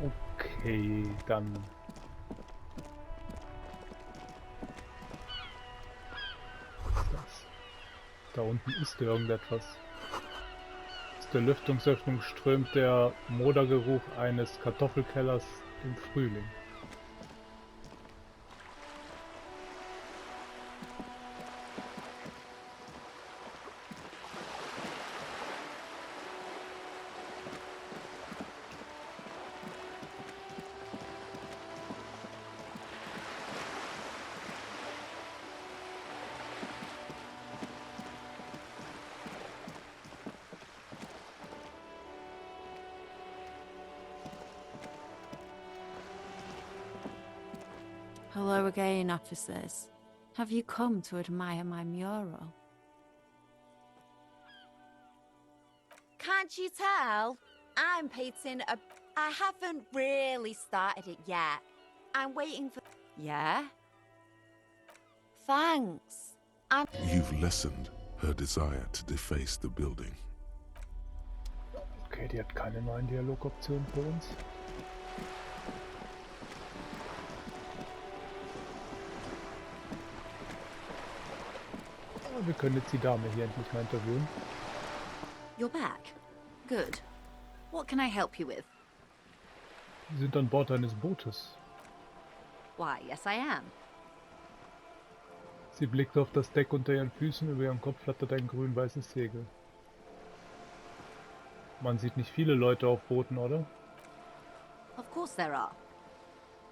Okay, dann. Was ist das? Da unten ist irgendetwas. Aus der Lüftungsöffnung strömt der Modergeruch eines Kartoffelkellers im Frühling. Hello again, officers. Have you come to admire my mural? Can't you tell? I'm painting a... I haven't really started it yet. I'm waiting for... Yeah? Thanks. You've lessened her desire to deface the building. Okay, die hat keine neuen Dialogoptionen für uns. Aber wir können jetzt die Dame hier endlich mal interviewen. You're back. Good. What can I help you with? Wir sind an Bord eines Bootes. Why, yes I am. Sie blickt auf das Deck unter ihren Füßen, über ihren Kopf flattert ein grün-weißes Segel. Man sieht nicht viele Leute auf Booten, oder? Of course there are.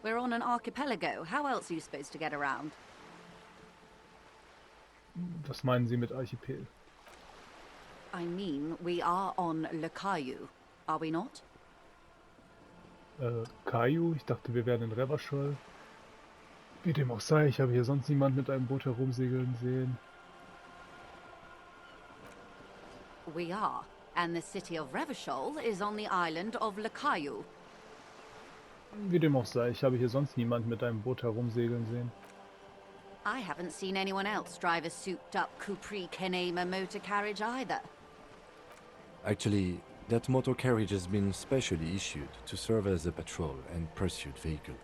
We're on an archipelago. How else are you supposed to get around? Was meinen Sie mit Archipel? I mean, we are on Le Caillou, are we not? Caillou? Ich dachte, wir wären in Revachol. Wie dem auch sei, ich habe hier sonst niemand mit einem Boot herumsegeln sehen. We are, and the city of Revachol is on the island of Le Caillou. Wie dem auch sei, ich habe hier sonst niemand mit einem Boot herumsegeln sehen. I haven't seen anyone else drive a souped-up Capri Kenema motor carriage either. Actually, that motor carriage has been specially issued to serve as a patrol and pursuit vehicle.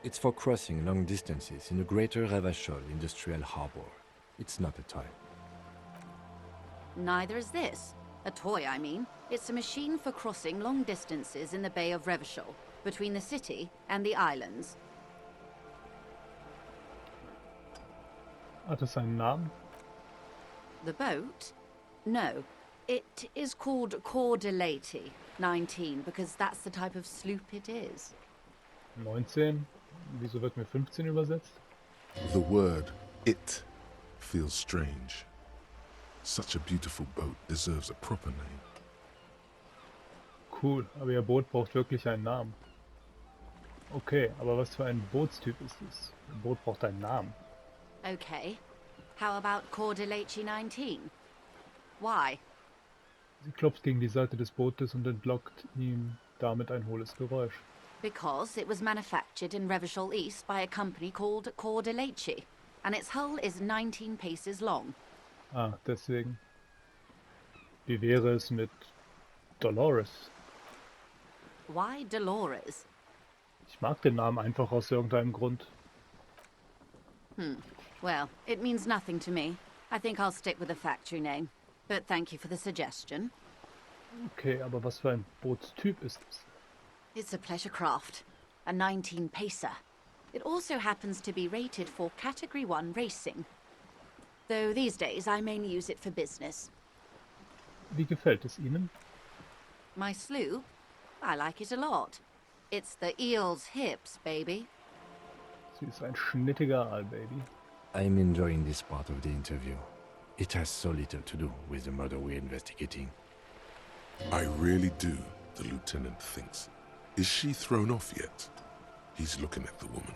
It's for crossing long distances in the greater Revachol industrial harbor. It's not a toy. Neither is this. A toy, I mean. It's a machine for crossing long distances in the Bay of Revachol, between the city and the islands. Hat es einen Namen? The boat? No. It is called Cordelati 19, because that's the type of sloop it is. 19? Wieso wird mir 15 übersetzt? The word "it" feels strange. Such a beautiful boat deserves a proper name. Cool, aber Ihr Boot braucht wirklich einen Namen. Okay, aber was für ein Bootstyp ist es? Ein Boot braucht einen Namen. Okay. How about Cordelati 19? Why? Sie klopft gegen die Seite des Bootes und entlockt ihm damit ein hohles Geräusch. Because it was manufactured in Revachol East by a company called Cordelati, and its hull is 19 paces long. Ah, deswegen. Wie wäre es mit Dolores? Why Dolores? Ich mag den Namen einfach aus irgendeinem Grund. Well, it means nothing to me. I think I'll stick with the factory name. But thank you for the suggestion. Okay, aber was für ein Bootstyp ist es? It's a pleasure craft, a 19-pacer. It also happens to be rated for Category 1 racing. Though these days I mainly use it for business. Wie gefällt es Ihnen? My sloop? I like it a lot. It's the eel's hips, baby. Sie ist ein schnittiger Aalbaby. I'm enjoying this part of the interview. It has so little to do with the murder we're investigating. I really do, the lieutenant thinks. Is she thrown off yet? He's looking at the woman,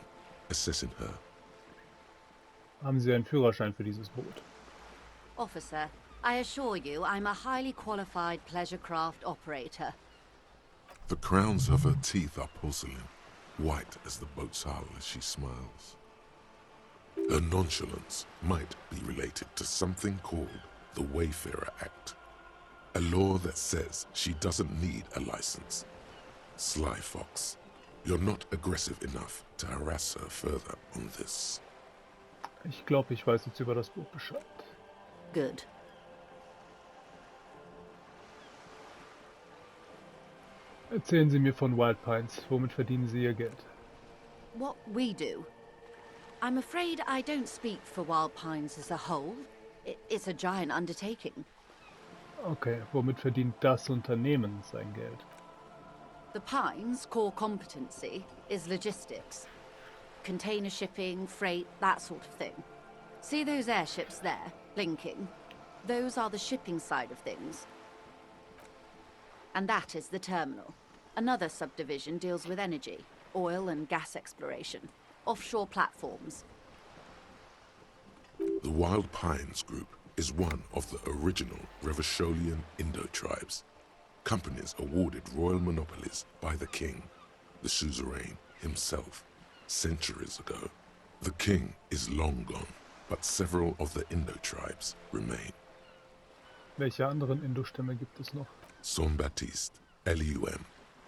assessing her. Haben Sie einen Führerschein für dieses Boot? Officer, I assure you I'm a highly qualified pleasure craft operator. The crowns of her teeth are porcelain, white as the boat's hull as she smiles. Her nonchalance might be related to something called the Wayfarer Act, a law that says she doesn't need a license. Sly fox. You're not aggressive enough to harass her further on this. Ich glaube, ich weiß jetzt über das Boot Bescheid. Good. Erzählen Sie mir von Wild Pines. Womit verdienen Sie Ihr Geld? What we do. I'm afraid I don't speak for Wild Pines as a whole. It's a giant undertaking. Okay, womit verdient das Unternehmen sein Geld? The Pines' core competency is logistics. Container shipping, freight, that sort of thing. See those airships there, blinking? Those are the shipping side of things. And that is the terminal. Another subdivision deals with energy, oil and gas exploration, offshore platforms. The Wild Pines Group is one of the original Revacholian Indo-tribes. Companies awarded royal monopolies by the king, the suzerain himself, centuries ago. The king is long gone, but several of the Indo-tribes remain. Welche anderen Indo-Stämme gibt es noch? Saint-Baptiste, Elysium,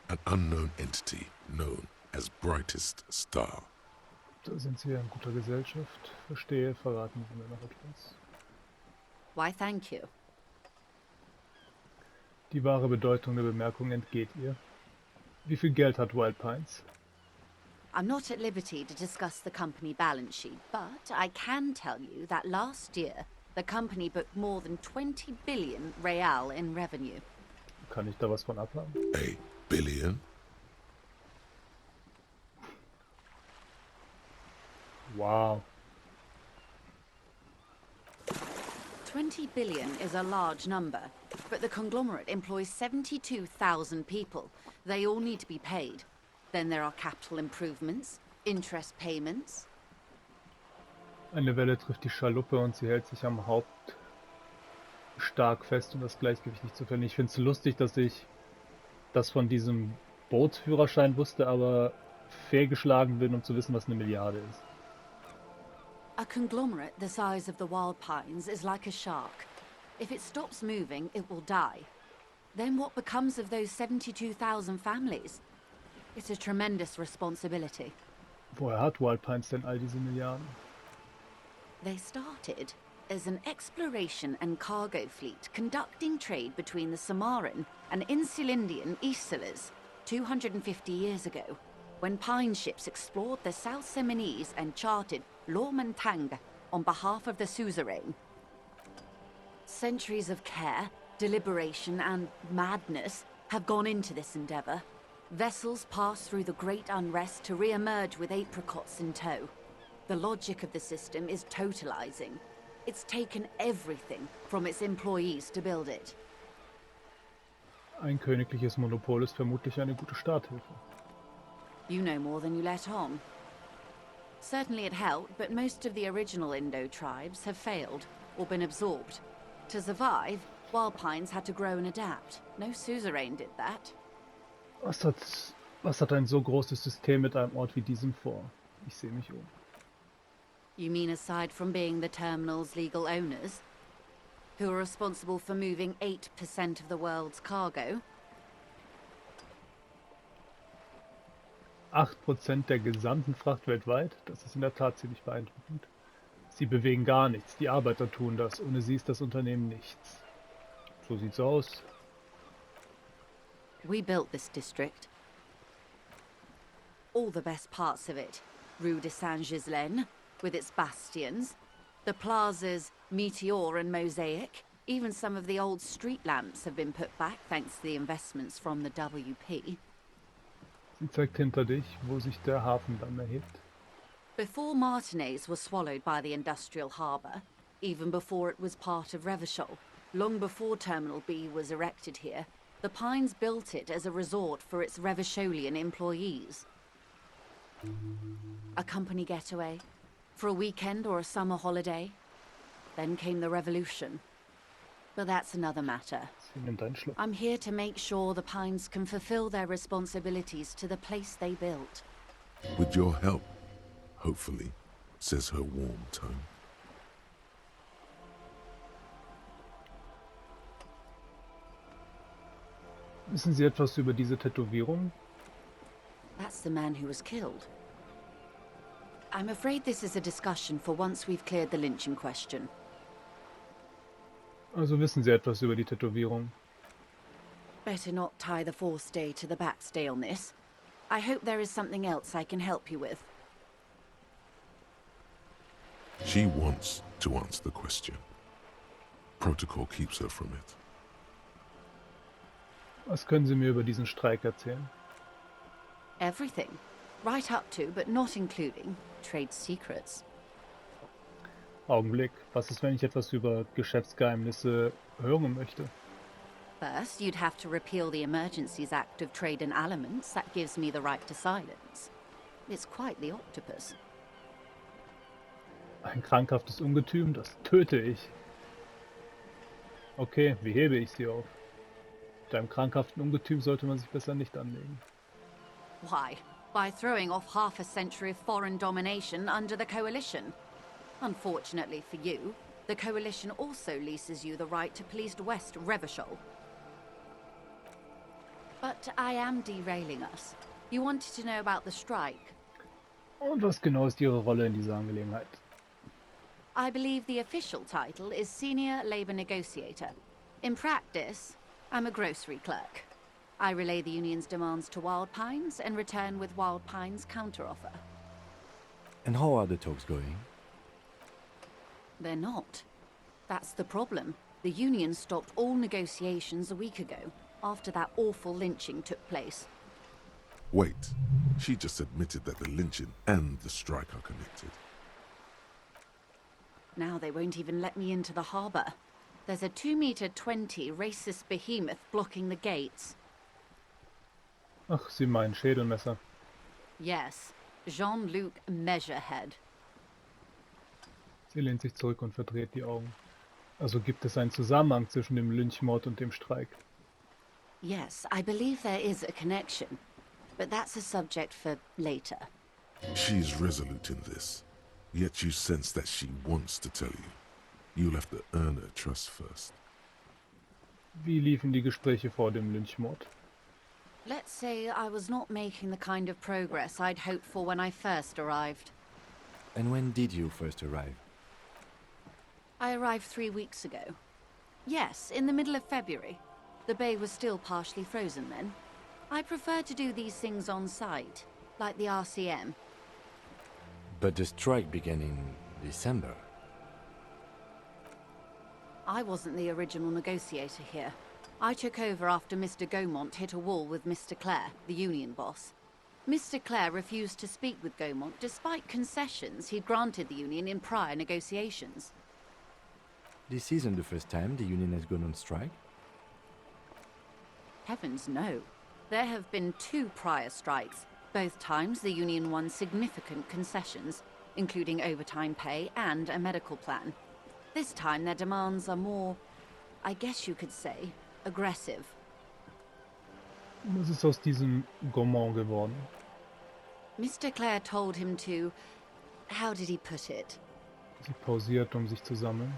an unknown entity known as Brightest Star. Da sind Sie ja in guter Gesellschaft. Verstehe, verraten Sie mir noch etwas. Why, thank you. Die wahre Bedeutung der Bemerkung entgeht ihr. Wie viel Geld hat Wild Pines? I'm not at liberty to discuss the company balance sheet, but I can tell you that last year, the company booked more than 20 billion real in revenue. Kann ich da was von abhaben? A billion? Wow. 20 billion is a large number, but the conglomerate employs 72,000 people. They all need to be paid. Then there are capital improvements, interest payments. Eine Welle trifft die Schaluppe und sie hält sich am Haupt stark fest, um das Gleichgewicht nicht zu verlieren. Ich finde es lustig, dass ich das von diesem Bootsführerschein wusste, aber fehlgeschlagen bin, um zu wissen, was eine Milliarde ist. A conglomerate the size of the Wild Pines is like a shark. If it stops moving, it will die. Then what becomes of those 72,000 families? It's a tremendous responsibility. Woher hat Wild Pines denn all diese Milliarden? They started as an exploration and cargo fleet conducting trade between the Samaran and Insulindian Isolas 250 years ago, when pine ships explored the South Seminese and charted Lomantang on behalf of the suzerain. Centuries of care, deliberation, and madness have gone into this endeavor. Vessels pass through the great unrest to re-emerge with apricots in tow. The logic of the system is totalizing. It's taken everything from its employees to build it. Ein königliches Monopol ist vermutlich eine gute Starthilfe. You know more than you let on. Certainly it helped, but most of the original Indo tribes have failed or been absorbed. To survive, Wild Pines had to grow and adapt. No suzerain did that. Was hat ein so großes System mit einem Ort wie diesem vor? Ich sehe mich um. You mean aside from being the terminal's legal owners, who are responsible for moving 8% of the world's cargo? 8% der gesamten Fracht weltweit? Das ist in der Tat ziemlich beeindruckend. Sie bewegen gar nichts, die Arbeiter tun das. Ohne sie ist das Unternehmen nichts. So sieht's aus. We built this district. All the best parts of it. Rue de Saint-Ghislain, with its bastions. The plazas Meteor and Mosaic. Even some of the old street lamps have been put back thanks to the investments from the WP. Sie zeigt hinter dich, wo sich der Hafen dann erhebt. Before Martinez was swallowed by the industrial harbour, even before it was part of Revachol, long before Terminal B was erected here, the Pines built it as a resort for its Revacholian employees. A company getaway, for a weekend or a summer holiday. Then came the revolution. But that's another matter. Sie nimmt einen Schluck. I'm here to make sure the Pines can fulfill their responsibilities to the place they built. With your help, hopefully, says her warm tone. Wissen Sie etwas über diese Tätowierung? that's the man who was killed. I'm afraid this is a discussion for once we've cleared the lynching question. Also wissen Sie etwas über die Tätowierung. Better not tie the forestay to the backstay on this. I hope there is something else I can help you with. She wants to answer the question. Protocol keeps her from it. Was können Sie mir über diesen Streik erzählen? Everything. Right up to, but not including, trade secrets. Augenblick, was ist, wenn ich etwas über Geschäftsgeheimnisse hören möchte? First, you'd have to repeal the Emergencies Act of Trade in Aliments. That gives me the right to silence. It's quite the octopus. Ein krankhaftes Ungetüm, das töte ich. Okay, wie hebe ich sie auf? Mit einem krankhaften Ungetüm sollte man sich besser nicht anlegen. Why? By throwing off half a century of foreign domination under the Coalition. Unfortunately for you, the Coalition also leases you the right to police West Revachol. But I am derailing us. You wanted to know about the strike. Und was genau ist Ihre Rolle in dieser Angelegenheit? I believe the official title is Senior Labor Negotiator. In practice, I'm a grocery clerk. I relay the union's demands to Wild Pines and return with Wild Pines' counteroffer. And how are the talks going? They're not. That's the problem. The union stopped all negotiations a week ago, after that awful lynching took place. Wait, she just admitted that the lynching and the strike are connected. Now they won't even let me into the harbour. There's a 2-meter-20 racist behemoth blocking the gates. Ach, Sie meinen Schädelmesser. Yes, Jean-Luc Measurehead. Sie lehnt sich zurück und verdreht die Augen. Also gibt es einen Zusammenhang zwischen dem Lynchmord und dem Streik. Yes, I believe there is a connection. But that's a subject for later. She's resolute in this, yet you sense that she wants to tell you. You'll have to earn her trust first. Wie liefen die Gespräche vor dem Lynchmord? Let's say I was not making the kind of progress I'd hoped for when I first arrived. And when did you first arrive? I arrived 3 weeks ago. Yes, in the middle of February. The bay was still partially frozen then. I prefer to do these things on site, like the RCM. But the strike began in December. I wasn't the original negotiator here. I took over after Mr. Gaumont hit a wall with Mr. Clare, the union boss. Mr. Clare refused to speak with Gaumont despite concessions he'd granted the union in prior negotiations. This isn't the first time the union has gone on strike. Heavens no. There have been 2 prior strikes. Both times the union won significant concessions, including overtime pay and a medical plan. This time their demands are more, I guess you could say, aggressive. Was ist aus diesem Gaumont geworden? Mr. Clare told him to... how did he put it? Sie pausiert, sich zu sammeln.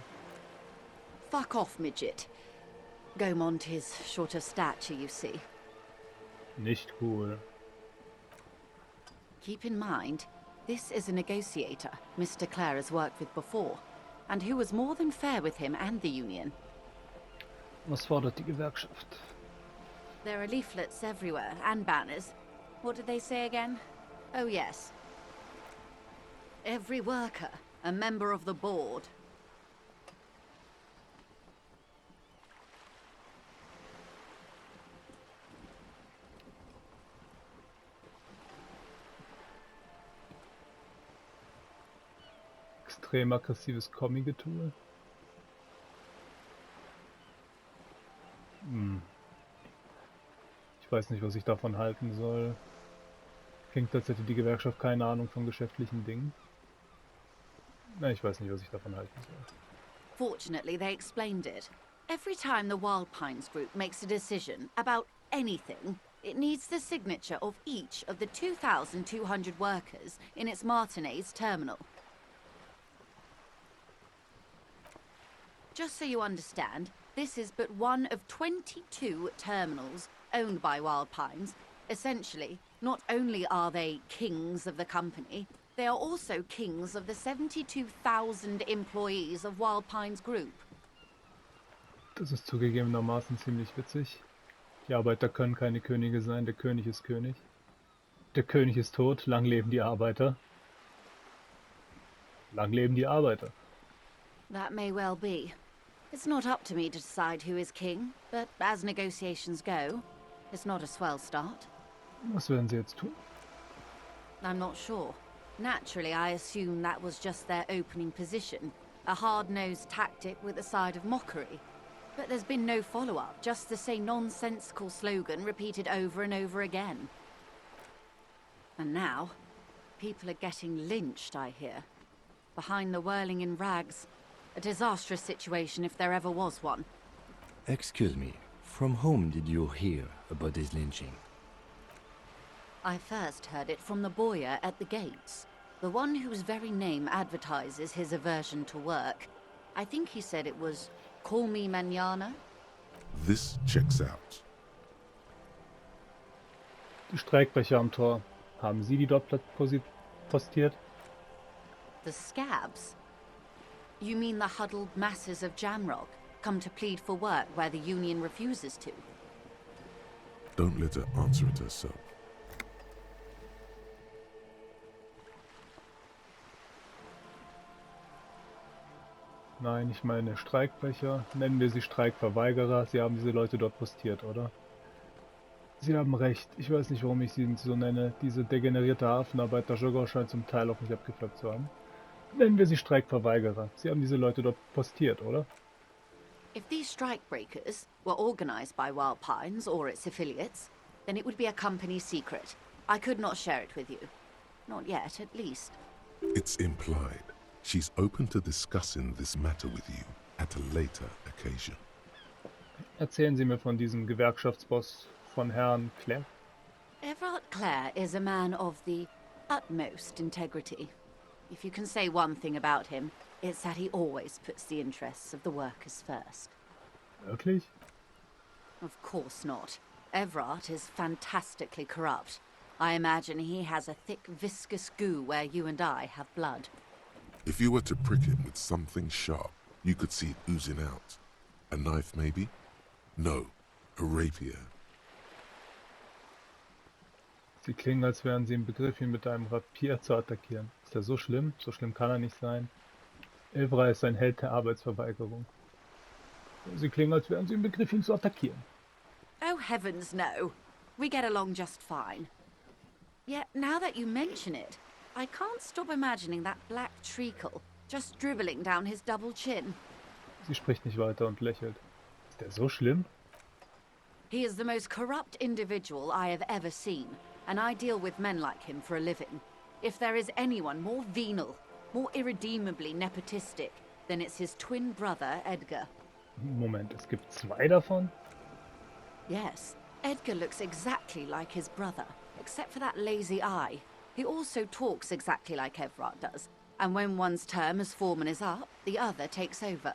Fuck off, midget. Gaumont is short of stature, you see. Nicht cool. Keep in mind, this is a negotiator Mr. Clare has worked with before, and who was more than fair with him and the union. Was fordert die Gewerkschaft? There are leaflets everywhere, and banners. What did they say again? Oh yes. Every worker, a member of the board. Extrem aggressives Comic-Getue. Ich weiß nicht, was ich davon halten soll. Klingt, als hätte die Gewerkschaft keine Ahnung von geschäftlichen Dingen. Na, ich weiß nicht, was ich davon halten soll. Fortunately, they explained it. Every time the Wild Pines group makes a decision about anything, it needs the signature of each of the 2,200 workers in its Martinez terminal. Just so you understand, this is but one of 22 terminals owned by Wild Pines, Essentially, not only are they kings of the company, they are also kings of the 72,000 employees of Wild Pines Group. Das ist zugegebenermaßen ziemlich witzig. Die Arbeiter können keine Könige sein, der König ist König. Der König ist tot, lang leben die Arbeiter. Lang leben die Arbeiter. That may well be. It's not up to me to decide who is king, but as negotiations go, it's not a swell start. Was werden sie jetzt tun? I'm not sure. Naturally, I assume that was just their opening position, a hard-nosed tactic with a side of mockery. But there's been no follow-up, just the same nonsensical slogan repeated over and over again. And now, people are getting lynched, I hear. Behind the whirling in rags. A disastrous situation if there ever was one. Excuse me, from whom did you hear about this lynching? I first heard it from the bowyer at the gates. The one whose very name advertises his aversion to work. I think he said it was, "Call me mañana." This checks out. Die Streikbrecher am Tor. Haben Sie die dort postiert? The scabs? You mean the huddled masses of Jamrock, come to plead for work where the union refuses to? Don't let her answer it herself. Nein, ich meine Streikbrecher. Nennen wir sie Streikverweigerer. Sie haben diese Leute dort postiert, oder? Sie haben recht. Ich weiß nicht, warum ich sie so nenne. Diese degenerierte Hafenarbeiter Jogger scheint zum Teil auf mich abgefärbt zu haben. Nennen wir sie Streikverweigerer. Sie haben diese Leute dort postiert, oder? If these strikebreakers were organized by Wild Pines or its affiliates, then it would be a company secret. I could not share it with you. Not yet, at least. It's implied. She's open to discussing this matter with you at a later occasion. Erzählen Sie mir von diesem Gewerkschaftsboss von Herrn Claire. Everard Clare is a man of the utmost integrity. If you can say one thing about him, it's that he always puts the interests of the workers first. Wirklich? Of course not. Everard is fantastically corrupt. I imagine he has a thick, viscous goo where you and I have blood. If you were to prick him with something sharp, you could see it oozing out. A knife, maybe? No, a rapier. Sie klingen, als wären Sie im Begriff, ihn mit einem Rapier zu attackieren. Ist er so schlimm? So schlimm kann er nicht sein. Evra ist ein Held der Arbeitsverweigerung. Sie klingen, als wären Sie im Begriff, ihn zu attackieren. Oh, heavens no. We get along just fine. Yet, now that you mention it, I can't stop imagining that black treacle just dribbling down his double chin. Sie spricht nicht weiter und lächelt. Ist er so schlimm? He is the most corrupt individual I have ever seen, and I deal with men like him for a living. If there is anyone more venal, more irredeemably nepotistic, then it's his twin brother, Edgar. Moment, es gibt zwei davon? Yes, Edgar looks exactly like his brother, except for that lazy eye. He also talks exactly like Everard does, and when one's term as foreman is up, the other takes over.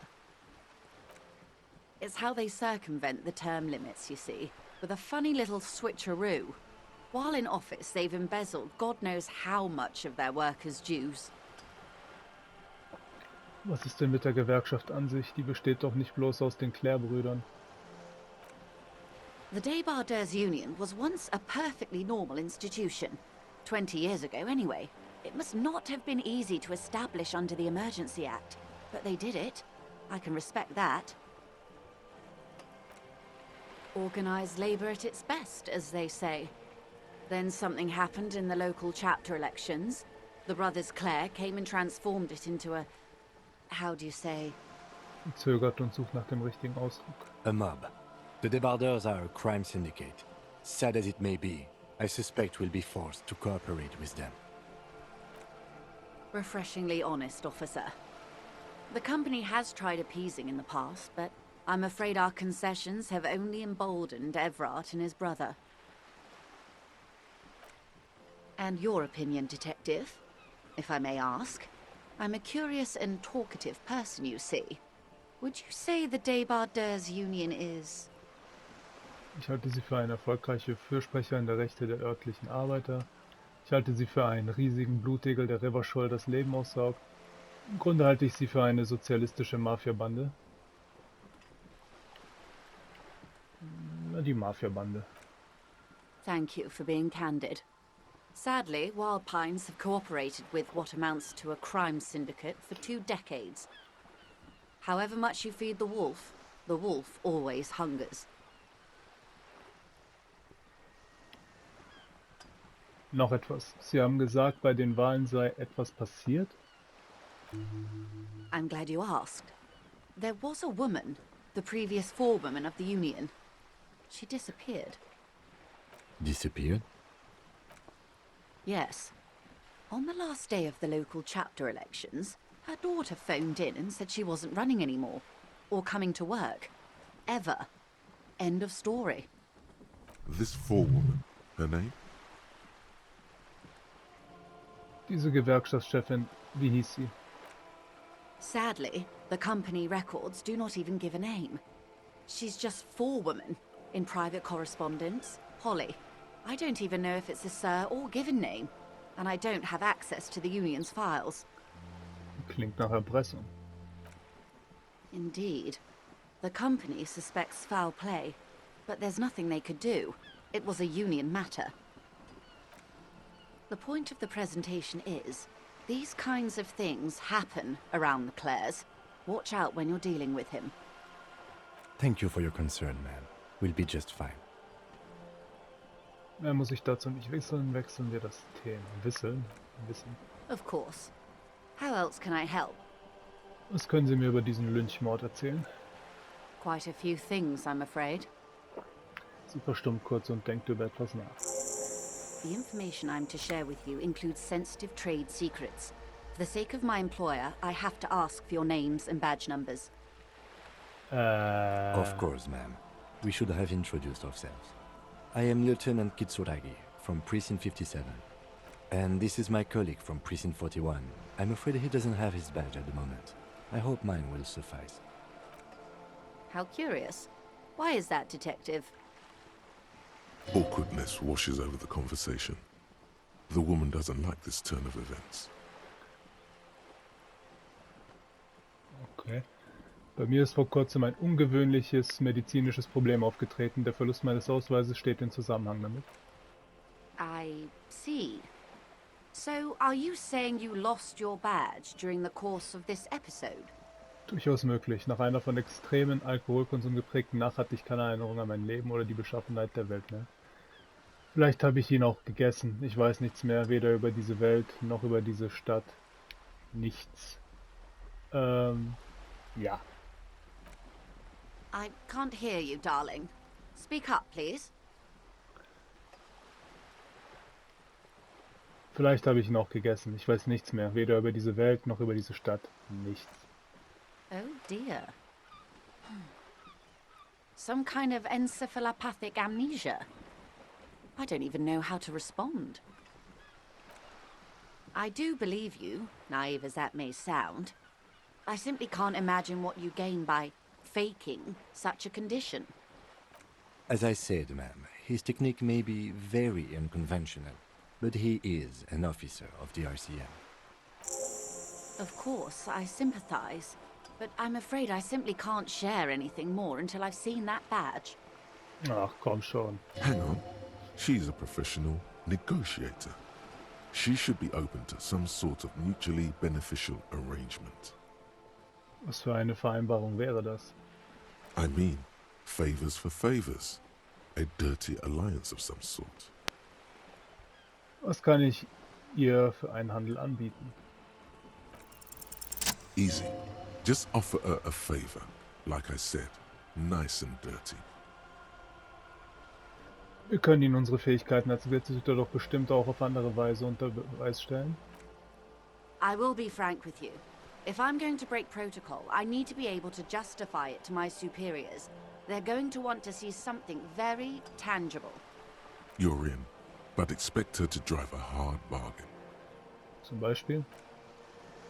It's how they circumvent the term limits, you see, with a funny little switcheroo. While in office, they've embezzled God knows how much of their workers' dues. Was ist denn mit der Gewerkschaft an sich? Die besteht doch nicht bloß aus den Clare-Brüdern. The Debardeurs Union was once a perfectly normal institution. 20 years ago, anyway. It must not have been easy to establish under the Emergency Act, but they did it. I can respect that. Organized labor at its best, as they say. Then something happened in the local chapter elections. The brothers Clare came and transformed it into a... how do you say? Zögert und sucht nach dem richtigen Ausdruck. A mob. The Debardeurs are a crime syndicate. Sad as it may be, I suspect we'll be forced to cooperate with them. Refreshingly honest, officer. The company has tried appeasing in the past, but I'm afraid our concessions have only emboldened Everard and his brother. And your opinion, detective, if I may ask? I'm a curious and talkative person, you see. Would you say the Debardeurs Union is... Ich halte sie für eine erfolgreiche Fürsprecherin der Rechte der örtlichen Arbeiter. Ich halte sie für einen riesigen Blutegel, der Revachol das Leben aussaugt. Im Grunde halte ich sie für eine sozialistische Mafiabande. Na, die Mafiabande. Thank you for being candid. Sadly, Wild Pines have cooperated with what amounts to a crime syndicate for 2 decades. However much you feed the wolf always hungers. Noch etwas. Sie haben gesagt, bei den Wahlen sei etwas passiert? I'm glad you asked. There was a woman, the previous forewoman of the Union. She disappeared. Disappeared? Yes. On the last day of the local chapter elections, her daughter phoned in and said she wasn't running anymore, or coming to work. Ever. End of story. This forewoman, her name? Diese Gewerkschaftschefin, wie hieß sie? Sadly, the company records do not even give a name. She's just forewoman in private correspondence, Holly. I don't even know if it's a sir or given name, and I don't have access to the Union's files. Klingt nach Erpressung. Indeed. The company suspects foul play, but there's nothing they could do. It was a Union matter. The point of the presentation is, these kinds of things happen around the Clares. Watch out when you're dealing with him. Thank you for your concern, ma'am. We'll be just fine. Mehr muss ich dazu nicht wechseln. Wechseln wir das Thema. Wissen. Of course. How else can I help? Was können Sie mir über diesen Lynchmord erzählen? Quite a few things, I'm afraid. Sie verstummt kurz und denkt über etwas nach. The information I'm to share with you includes sensitive trade secrets. For the sake of my employer, I have to ask for your names and badge numbers. Of course, ma'am. We should have introduced ourselves. I am Lieutenant Kitsuragi from Precinct 57. And this is my colleague from Precinct 41. I'm afraid he doesn't have his badge at the moment. I hope mine will suffice. How curious. Why is that, Detective? Awkwardness washes over the conversation. The woman doesn't like this turn of events. Okay. Bei mir ist vor kurzem ein ungewöhnliches medizinisches Problem aufgetreten. Der Verlust meines Ausweises steht in Zusammenhang damit. I see. So, are you saying you lost your badge during the course of this episode? Durchaus möglich. Nach einer von extremen Alkoholkonsum geprägten Nacht hatte ich keine Erinnerung an mein Leben oder die Beschaffenheit der Welt mehr. Vielleicht habe ich ihn auch gegessen. Ich weiß nichts mehr, weder über diese Welt noch über diese Stadt. Nichts. Ja. I can't hear you, darling. Speak up, please. Vielleicht habe ich ihn auch gegessen. Ich weiß nichts mehr, weder über diese Welt noch über diese Stadt. Nichts. Oh dear. Some kind of encephalopathic amnesia. I don't even know how to respond. I do believe you, naive as that may sound. I simply can't imagine what you gain by faking such a condition. As I said, ma'am, his technique may be very unconventional, but he is an officer of the RCM. Of course, I sympathize, but I'm afraid I simply can't share anything more until I've seen that badge. Ach, komm schon. Hang on. She's a professional negotiator. She should be open to some sort of mutually beneficial arrangement. Was für eine Vereinbarung wäre das? I mean, favors for favors. A dirty alliance of some sort. Was kann ich ihr für einen Handel anbieten? Easy. Just offer her a favor. Like I said, nice and dirty. Wir können Ihnen unsere Fähigkeiten als Gesetzeshüter doch bestimmt auch auf andere Weise unter Beweis stellen. I will be frank with you. If I'm going to break protocol, I need to be able to justify it to my superiors. They're going to want to see something very tangible. You're in, but expect her to drive a hard bargain. Zum Beispiel?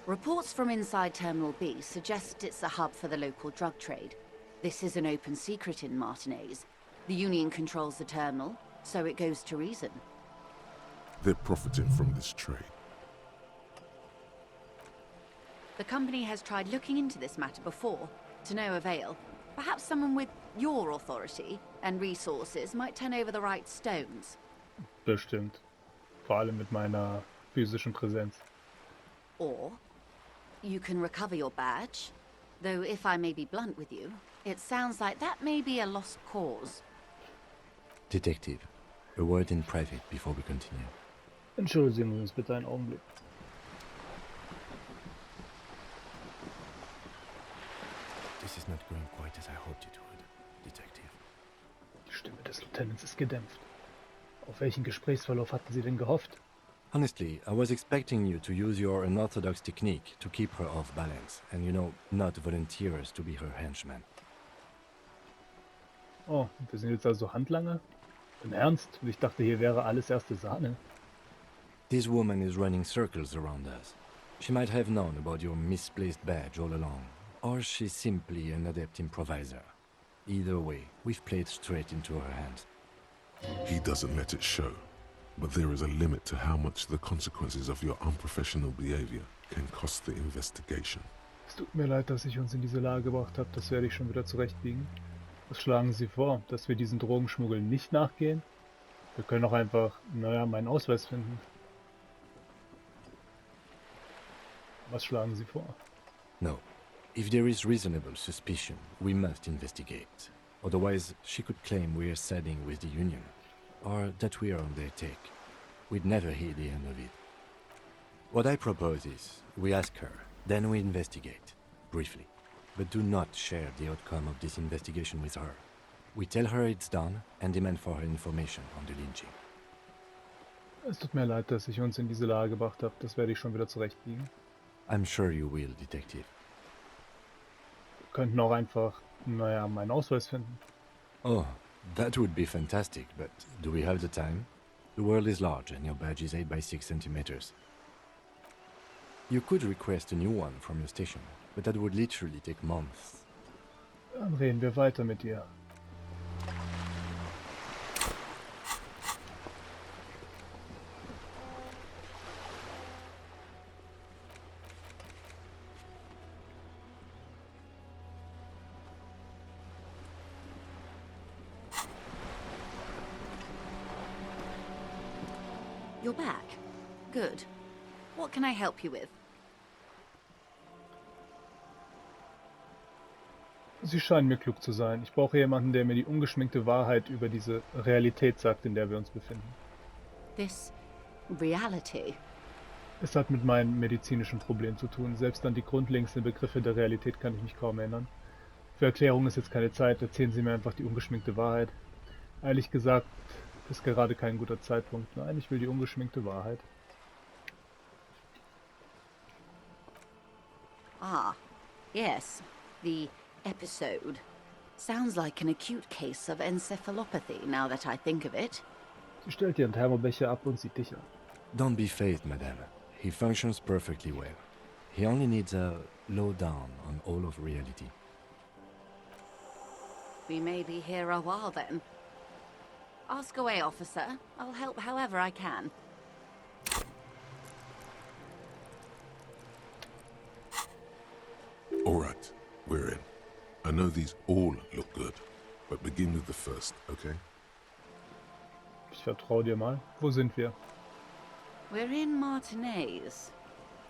Reports from inside Terminal B suggest it's a hub for the local drug trade. This is an open secret in Martinez. The Union controls the terminal, so it goes to reason. They're profiting from this trade. The company has tried looking into this matter before, to no avail. Perhaps someone with your authority and resources might turn over the right stones. Bestimmt. Vor allem mit meiner physischen Präsenz. Or you can recover your badge, though if I may be blunt with you, it sounds like that may be a lost cause. Detective, a word in private before we continue. Entschuldigen Sie uns bitte einen Augenblick. This is not going quite as I hoped it would, Detective. Die Stimme des Lieutenants ist gedämpft. Auf welchen Gesprächsverlauf hatten Sie denn gehofft? Honestly, I was expecting you to use your unorthodox technique to keep her off balance and, not volunteer us to be her henchman. Oh, wir sind jetzt also Handlanger? Im Ernst? Und ich dachte, hier wäre alles erste Sahne. This woman is running circles around us. She might have known about your misplaced badge all along, or she's simply an adept improviser. Either way, we've played straight into her hands. He doesn't let it show, but there is a limit to how much the consequences of your unprofessional behavior can cost the investigation. Es tut mir leid, dass ich uns in diese Lage gebracht habe. Das werde ich schon wieder zurechtbiegen. Was schlagen Sie vor? Dass wir diesen Drogenschmuggel nicht nachgehen? Wir können auch einfach, meinen Ausweis finden. Was schlagen Sie vor? No. If there is reasonable suspicion, we must investigate. Otherwise, she could claim we're siding with the Union, or that we're on their take. We'd never hear the end of it. What I propose is, we ask her, then we investigate, briefly. But do not share the outcome of this investigation with her. We tell her it's done and demand for her information on the lynching. Es tut mir leid, dass ich uns in diese Lage gebracht habe. Das werde ich schon wieder zurechtbiegen. I'm sure you will, Detective. Wir könnten auch einfach, meinen Ausweis finden. Oh, that would be fantastic, but do we have the time? The world is large and your badge is 8 by 6 centimeters. You could request a new one from your station, but that would literally take months. Dann reden wir weiter mit ihr. You're back. Good. What can I help you with? Sie scheinen mir klug zu sein. Ich brauche jemanden, der mir die ungeschminkte Wahrheit über diese Realität sagt, in der wir uns befinden. This reality. Es hat mit meinem medizinischen Problem zu tun. Selbst an die grundlegendsten Begriffe der Realität kann ich mich kaum erinnern. Für Erklärung ist jetzt keine Zeit. Erzählen Sie mir einfach die ungeschminkte Wahrheit. Ehrlich gesagt, ist gerade kein guter Zeitpunkt. Nein, ich will die ungeschminkte Wahrheit. Ah, yes. The episode. Sounds like an acute case of encephalopathy, now that I think of it. Sie stellt ihren Thermobecher ab und sieht dich an. Don't be phased, madame. He functions perfectly well. He only needs a lowdown on all of reality. We may be here a while then. Ask away, officer. I'll help however I can. All right, we're in. I know these all look good, but begin with the first, okay? Ich vertraue dir mal. Wo sind wir? We're in Martinez,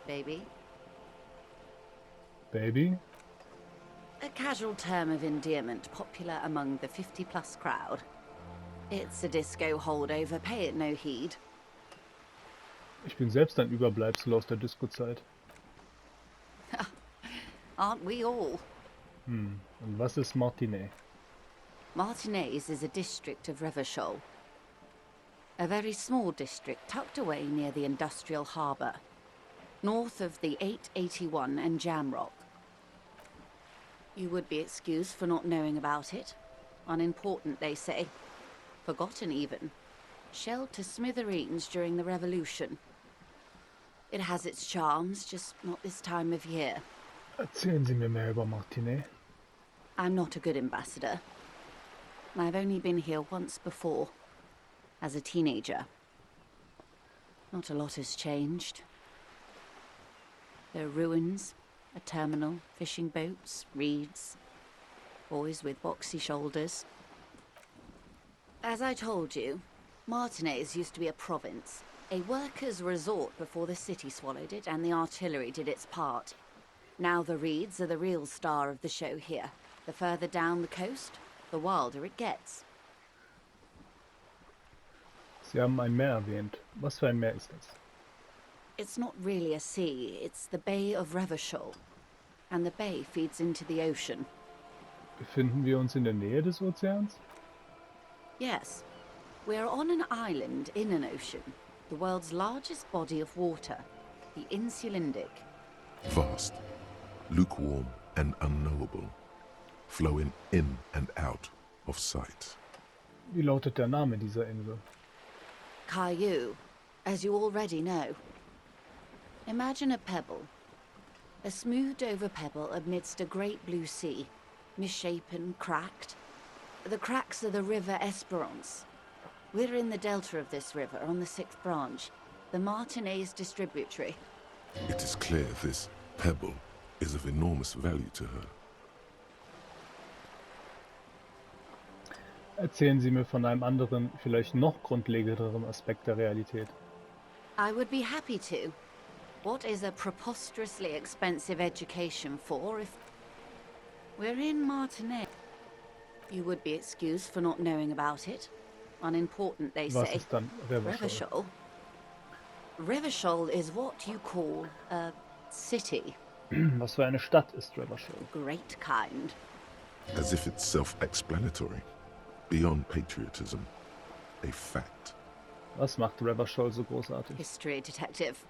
baby. Baby? A casual term of endearment popular among the 50-plus crowd. It's a disco holdover, pay it no heed. Ich bin selbst ein Überbleibsel aus der Disco-Zeit. Aren't we all? Und was ist Martinet? Martinez is a district of Revachol. A very small district tucked away near the industrial harbour, north of the 881 and Jamrock. You would be excused for not knowing about it. Unimportant, they say. Forgotten, even. Shelled to smithereens during the Revolution. It has its charms, just not this time of year. Erzählen Sie mir mehr über Martinet. I'm not a good ambassador. I've only been here once before, as a teenager. Not a lot has changed. There are ruins, a terminal, fishing boats, reeds, boys with boxy shoulders. As I told you, Martinez used to be a province, a workers' resort before the city swallowed it and the artillery did its part. Now the reeds are the real star of the show here. The further down the coast, the wilder it gets. Sie haben ein Meer erwähnt. Was für ein Meer ist das? It's not really a sea, it's the Bay of Revachol. And the bay feeds into the ocean. Befinden wir uns in der Nähe des Ozeans? Yes, we're on an island in an ocean, the world's largest body of water, the Insulindic. Vast, lukewarm and unknowable, flowing in and out of sight. Wie lautet der Name dieser Insel? Caillou, as you already know. Imagine a pebble. A smoothed-over pebble amidst a great blue sea, misshapen, cracked. The cracks are the river Esperance. We're in the delta of this river, on the 6th branch, the Martinez distributary. It is clear this pebble is of enormous value to her. Erzählen Sie mir von einem anderen, vielleicht noch grundlegenderen Aspekt der Realität. I would be happy to. What is a preposterously expensive education for if... We're in Martinez. You would be excused for not knowing about it. Unimportant, they Was say. ist dann Revachol? Revachol? Revachol is what you call a city. Was für eine Stadt ist Revachol? Great kind. As if it's self-explanatory, beyond patriotism, a fact. Was macht Revachol so großartig? History detective.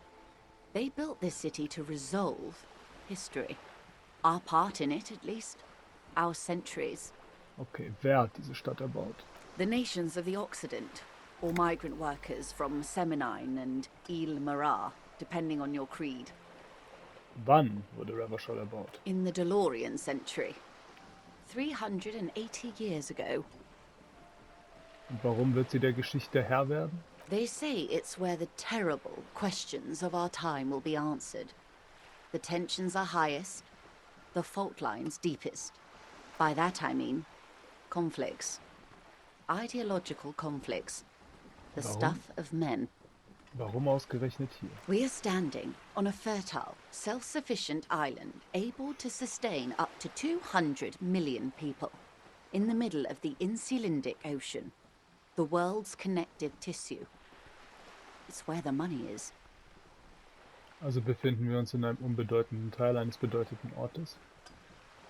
They built this city to resolve history. Our part in it, at least. Our centuries. Okay, wer hat diese Stadt erbaut? The nations of the Occident, or migrant workers from Semenine and Ile Marat, depending on your creed. Wann wurde Revachol erbaut? In the DeLorean century. 380 years ago. Und warum wird sie der Geschichte Herr werden? They say it's where the terrible questions of our time will be answered. The tensions are highest, the fault lines deepest. By that I mean conflicts. Ideological conflicts. The Warum? stuff of men. Warum ausgerechnet hier? We are standing on a fertile, self-sufficient island able to sustain up to 200 million people in the middle of the Insulindic Ocean, the world's connective tissue. It's where the money is. Also befinden wir uns in einem unbedeutenden Teil eines bedeutenden Ortes.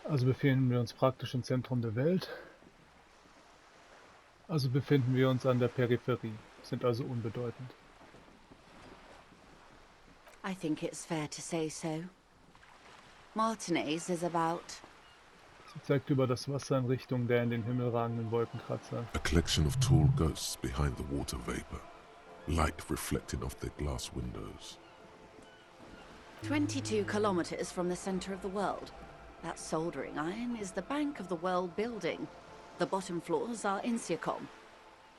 Also befinden wir uns praktisch im Zentrum der Welt. Also befinden wir uns an der Peripherie, sind also unbedeutend. I think it's fair to say so. Martinez is about... Sie zeigt über das Wasser in Richtung der in den Himmel ragenden Wolkenkratzer. A collection of tall ghosts behind the water vapor, light reflecting off their glass windows. 22 kilometers from the center of the world. That soldering iron is the bank of the world building. The bottom floors are Insiacom.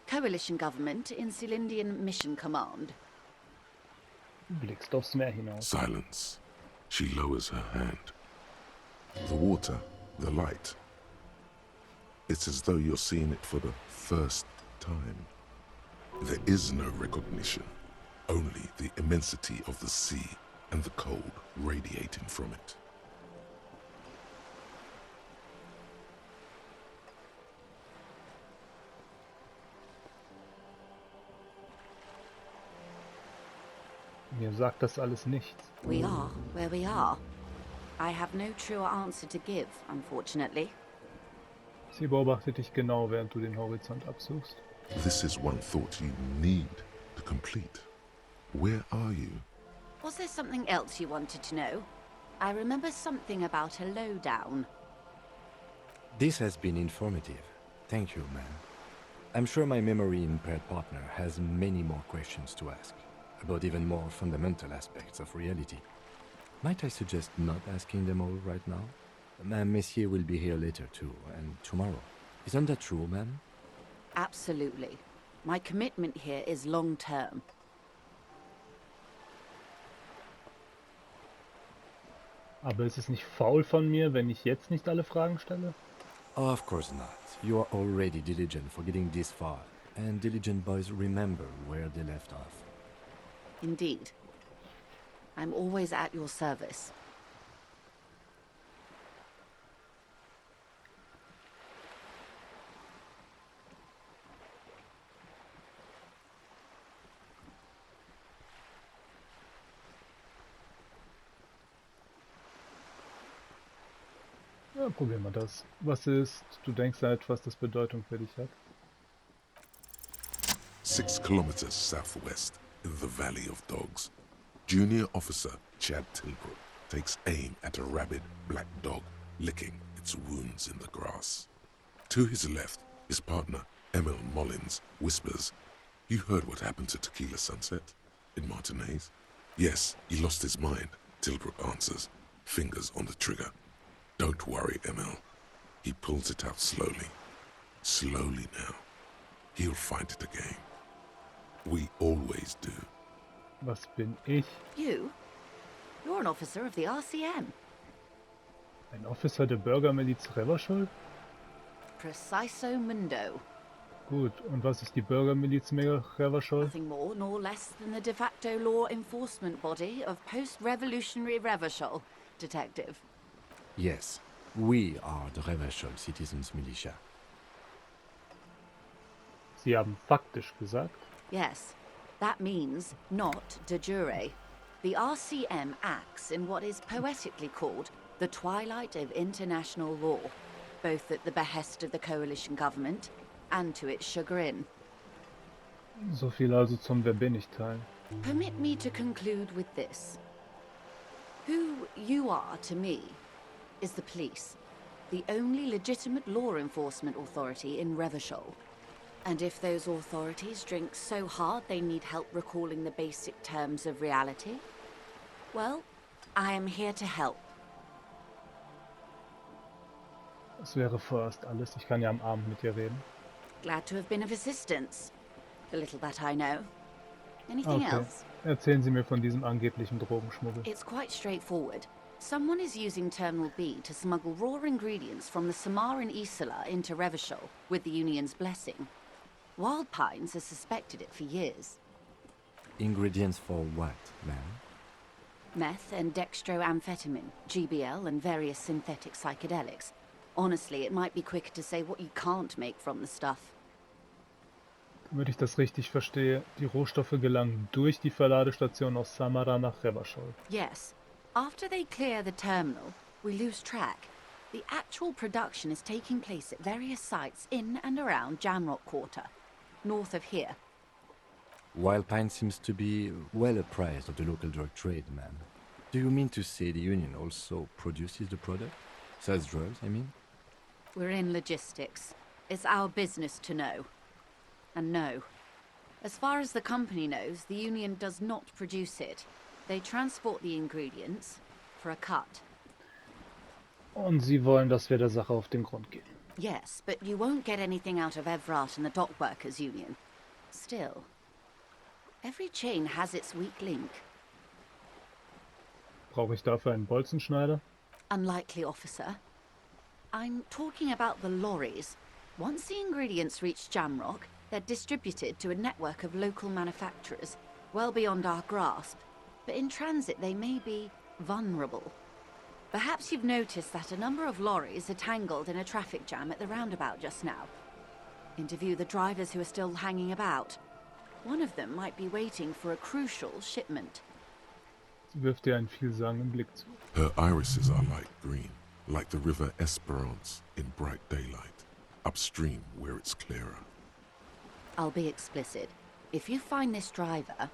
Coalition government, Insulindian Mission Command. Du blickst aufs Meer hinaus. Silence. She lowers her hand. The water, the light. It's as though you're seeing it for the first time. There is no recognition, only the immensity of the sea and the cold radiating from it. Mir sagt das alles nichts. We are where we are. I have no truer answer to give, unfortunately. Sie beobachtet dich genau, während du den Horizont absuchst. This is one thought you need to complete. Where are you? Was there something else you wanted to know? I remember something about a lowdown. This has been informative. Thank you, ma'am. I'm sure my memory-impaired partner has many more questions to ask, about even more fundamental aspects of reality. Might I suggest not asking them all right now? Ma'am, Messier will be here later too, and tomorrow. Isn't that true, ma'am? Absolutely. My commitment here is long-term. Aber ist es nicht faul von mir, wenn ich jetzt nicht alle Fragen stelle? Of course not. You are already diligent for getting this far, and diligent boys remember where they left off. Indeed. I'm always at your service. Ja, probieren wir das. Was ist, du denkst an etwas, das Bedeutung für dich hat? 6 kilometers southwest, in the Valley of Dogs, Junior Officer Chad Tilbrook takes aim at a rabid black dog licking its wounds in the grass. To his left, his partner, Emil Mullins, whispers, "You heard what happened to Tequila Sunset in Martinez?" "Yes, he lost his mind," Tilbrook answers, fingers on the trigger. "Don't worry, Emil." He pulls it out slowly. Slowly now. He'll find it again. We always do. Was bin ich? You? You're an officer of the RCM. Ein Officer der Bürgermiliz Reverschul? Preciso mundo. Gut, und was ist die Bürgermiliz Reverschul? Nothing more nor less than the de facto law enforcement body of post-revolutionary Revachol, Detective. Yes, we are the Revachol Citizens Militia. Sie haben faktisch gesagt. Yes, that means not de jure. The RCM acts in what is poetically called the twilight of international law, both at the behest of the coalition government and to its chagrin. So viel also zum Wer bin ich Teil. Permit me to conclude with this. Who you are to me is the police, the only legitimate law enforcement authority in Revachol. And if those authorities drink so hard they need help recalling the basic terms of reality, well, I am here to help. Das wäre vorerst alles. Ich kann ja am Abend mit dir reden. Glad to have been of assistance. The little that I know. Anything Okay. else? Erzählen Sie mir von diesem angeblichen Drogenschmuggel. It's quite straightforward. Someone is using Terminal B to smuggle raw ingredients from the Samar and Isola into Revachol with the Union's blessing. Wild Pines has suspected it for years. Ingredients for what, ma'am? Meth and dextroamphetamine, GBL and various synthetic psychedelics. Honestly, it might be quicker to say what you can't make from the stuff. Damit ich das richtig verstehe, die Rohstoffe gelangen durch die Verladestation aus Samara nach Revachol. Yes. After they clear the terminal, we lose track. The actual production is taking place at various sites in and around Jamrock Quarter, north of here. Wild Pine seems to be well apprised of the local drug trade, ma'am. Do you mean to say the Union also produces the product? Sells drugs, I mean? We're in logistics. It's our business to know. And no. As far as the company knows, the Union does not produce it. They transport the ingredients for a cut. Und Sie wollen, dass wir der Sache auf den Grund gehen. Yes, but you won't get anything out of Evrat and the Dock Workers Union. Still, every chain has its weak link. Brauche ich dafür einen Bolzenschneider? Unlikely, officer. I'm talking about the lorries. Once the ingredients reach Jamrock, they're distributed to a network of local manufacturers, well beyond our grasp. But in transit, they may be vulnerable. Perhaps you've noticed that a number of lorries are tangled in a traffic jam at the roundabout just now. Interview the drivers who are still hanging about. One of them might be waiting for a crucial shipment. Sie wirft dir einen vielsagenden Blick zu. Her irises are light green, like the river Esperance in bright daylight, upstream where it's clearer. I'll be explicit. If you find this driver,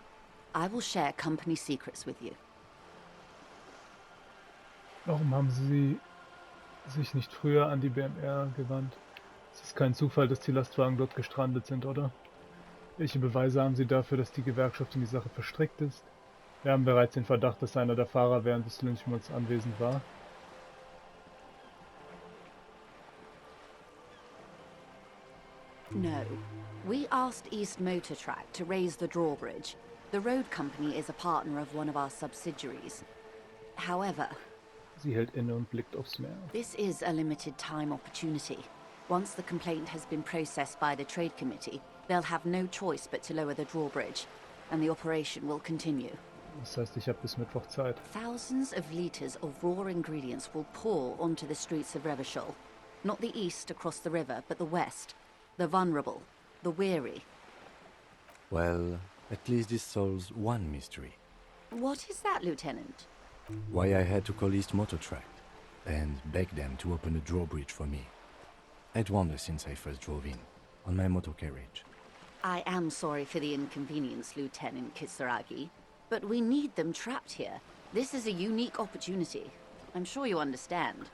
I will share company secrets with you. Warum haben Sie sich nicht früher an die BMR gewandt? Es ist kein Zufall, dass die Lastwagen dort gestrandet sind, oder? Welche Beweise haben Sie dafür, dass die Gewerkschaft in die Sache verstrickt ist? Wir haben bereits den Verdacht, dass einer der Fahrer während des Lynchmonds anwesend war. No. We asked East Motor Track to raise the drawbridge. The road company is a partner of one of our subsidiaries. However, Sie hält inne und blickt aufs Meer. this is a limited time opportunity. Once the complaint has been processed by the Trade Committee, they'll have no choice but to lower the drawbridge, and the operation will continue. Das heißt, ich habe bis Mittwoch Zeit. Thousands of litres of raw ingredients will pour onto the streets of Revachol. Not the east across the river, but the west. The vulnerable, the weary. Well, at least this solves one mystery. What is that, Lieutenant? Why I had to call East Motor Tract and beg them to open a drawbridge for me. I'd wondered since I first drove in, on my motor carriage. I am sorry for the inconvenience, Lieutenant Kisaragi, but we need them trapped here. This is a unique opportunity. I'm sure you understand.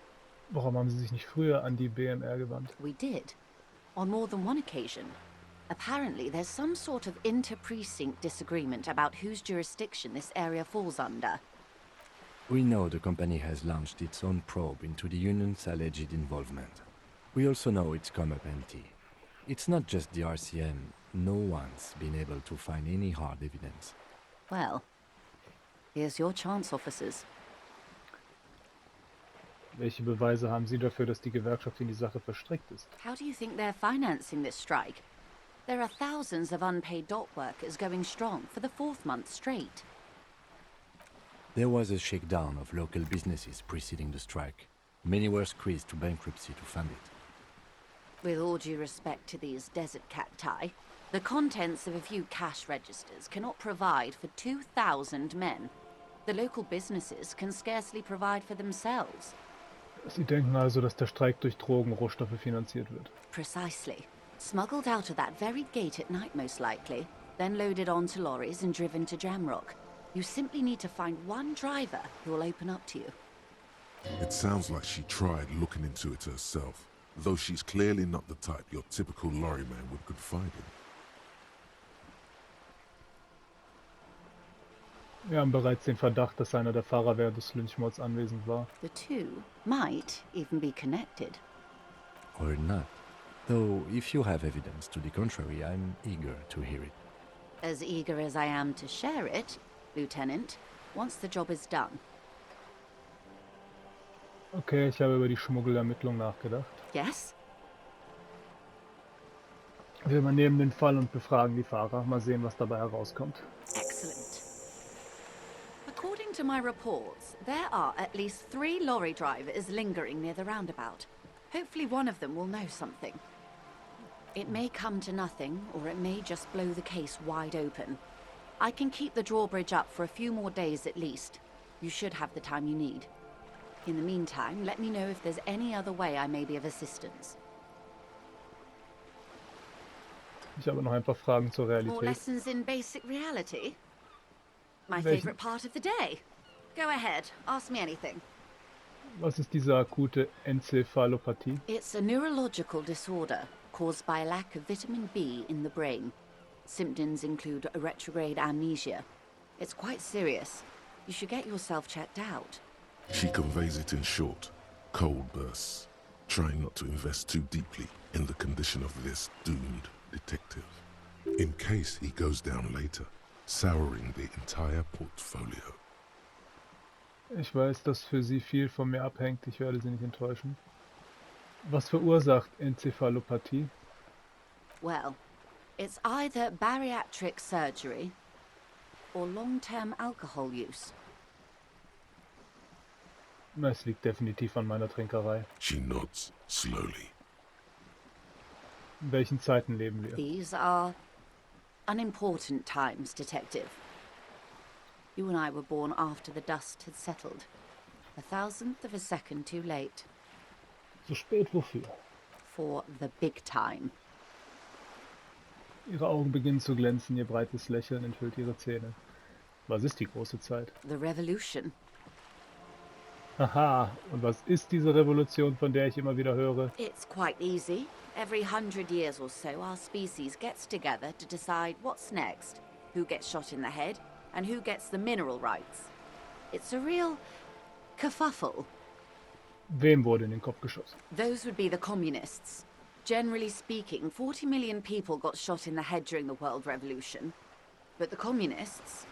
Warum haben Sie sich nicht früher an die BMR gewandt? We did. On more than one occasion. Apparently, there's some sort of inter-precinct disagreement about whose jurisdiction this area falls under. We know the company has launched its own probe into the union's alleged involvement. We also know it's come up empty. It's not just the RCM. No one's been able to find any hard evidence. Well, here's your chance, officers. Welche Beweise haben Sie dafür, dass die Gewerkschaft in die Sache verstrickt ist? How do you think they're financing this strike? There are thousands of unpaid dock workers going strong for the 4th month straight. There was a shakedown of local businesses preceding the strike. Many were squeezed to bankruptcy to fund it. With all due respect to these desert cacti, the contents of a few cash registers cannot provide for 2,000 men. The local businesses can scarcely provide for themselves. Sie denken also, dass der Streik durch Drogen, Rohstoffe finanziert wird. Precisely. Smuggled out of that very gate at night, most likely, then loaded onto lorries and driven to Jamrock. You simply need to find one driver who will open up to you. It sounds like she tried looking into it herself, though she's clearly not the type your typical lorryman would confide in. Wir haben bereits den Verdacht, dass einer der Fahrer während des Lynchmords anwesend war. The two might even be connected. Or not. Though, if you have evidence to the contrary, I'm eager to hear it. As eager as I am to share it, Lieutenant, once the job is done. Okay, ich habe über die Schmuggelermittlung nachgedacht. Yes? Wir übernehmen den Fall und befragen die Fahrer. Mal sehen, was dabei herauskommt. Excellent. According to my reports, there are at least 3 lorry drivers lingering near the roundabout. Hopefully one of them will know something. It may come to nothing, or it may just blow the case wide open. I can keep the drawbridge up for a few more days at least. You should have the time you need. In the meantime, let me know if there's any other way I may be of assistance. Ich habe noch ein paar Fragen zur More Realität. lessons in basic reality? My Welchen- favorite part of the day. Go ahead, ask me anything. Was ist diese akute Enzephalopathie? It's a neurological disorder caused by a lack of vitamin B in the brain. Symptoms include a retrograde amnesia. It's quite serious. You should get yourself checked out. She conveys it in short, cold bursts, trying not to invest too deeply in the condition of this doomed detective, in case he goes down later, souring the entire portfolio. Ich weiß, dass für Sie viel von mir abhängt. Ich werde Sie nicht enttäuschen. Was verursacht Enzephalopathie? Well, it's either bariatric surgery or long-term alcohol use. Es liegt definitiv an meiner Trinkerei. She nods slowly. In welchen Zeiten leben wir? These are unimportant times, Detective. You and I were born after the dust had settled. 1,000th of a second too late. So spät wofür? For the big time. Ihre Augen beginnen zu glänzen, ihr breites Lächeln enthüllt ihre Zähne. Was ist die große Zeit? The revolution. Haha, und was ist diese Revolution, von der ich immer wieder höre? It's quite easy. Every 100 years or so, our species gets together to decide what's next, who gets shot in the head, and who gets the mineral rights. It's a real kerfuffle. Wem wurde in den Kopf geschossen? Those would be the communists. Generally speaking, 40 million people got shot in the head during the World Revolution. But the communists,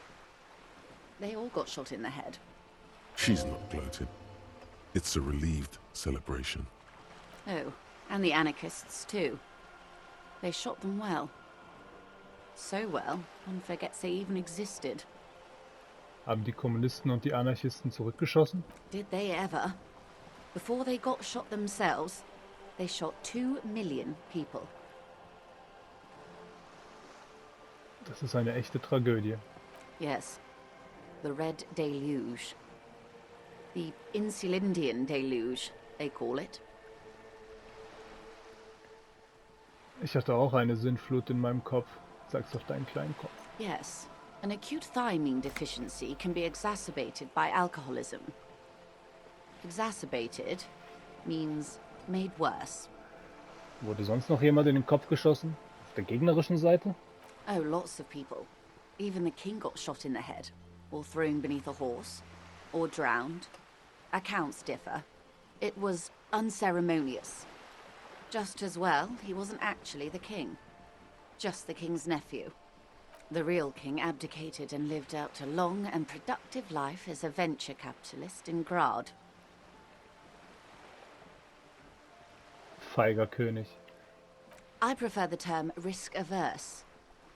they all got shot in the head. She's not gloating. It's a relieved celebration. Oh, and the anarchists too. They shot them well. So well, one forgets they even existed. Haben die Kommunisten und die Anarchisten zurückgeschossen? Did they ever? Before they got shot themselves, they shot 2 million people. Das ist eine echte Tragödie. Yes. The Red Deluge. The Insulindian Deluge, they call it. Ich hatte auch eine Sinnflut in meinem Kopf. Sag's auf deinen kleinen Kopf. Yes. An acute thiamine deficiency can be exacerbated by alcoholism. Exacerbated means made worse. Wurde sonst noch jemand in den Kopf geschossen? Auf der gegnerischen Seite? Oh, lots of people. Even the king got shot in the head, or thrown beneath a horse, or drowned. Accounts differ. It was unceremonious. Just as well, he wasn't actually the king. Just the king's nephew. The real king abdicated and lived out a long and productive life as a venture capitalist in Grad. Feiger König. I prefer the term risk-averse.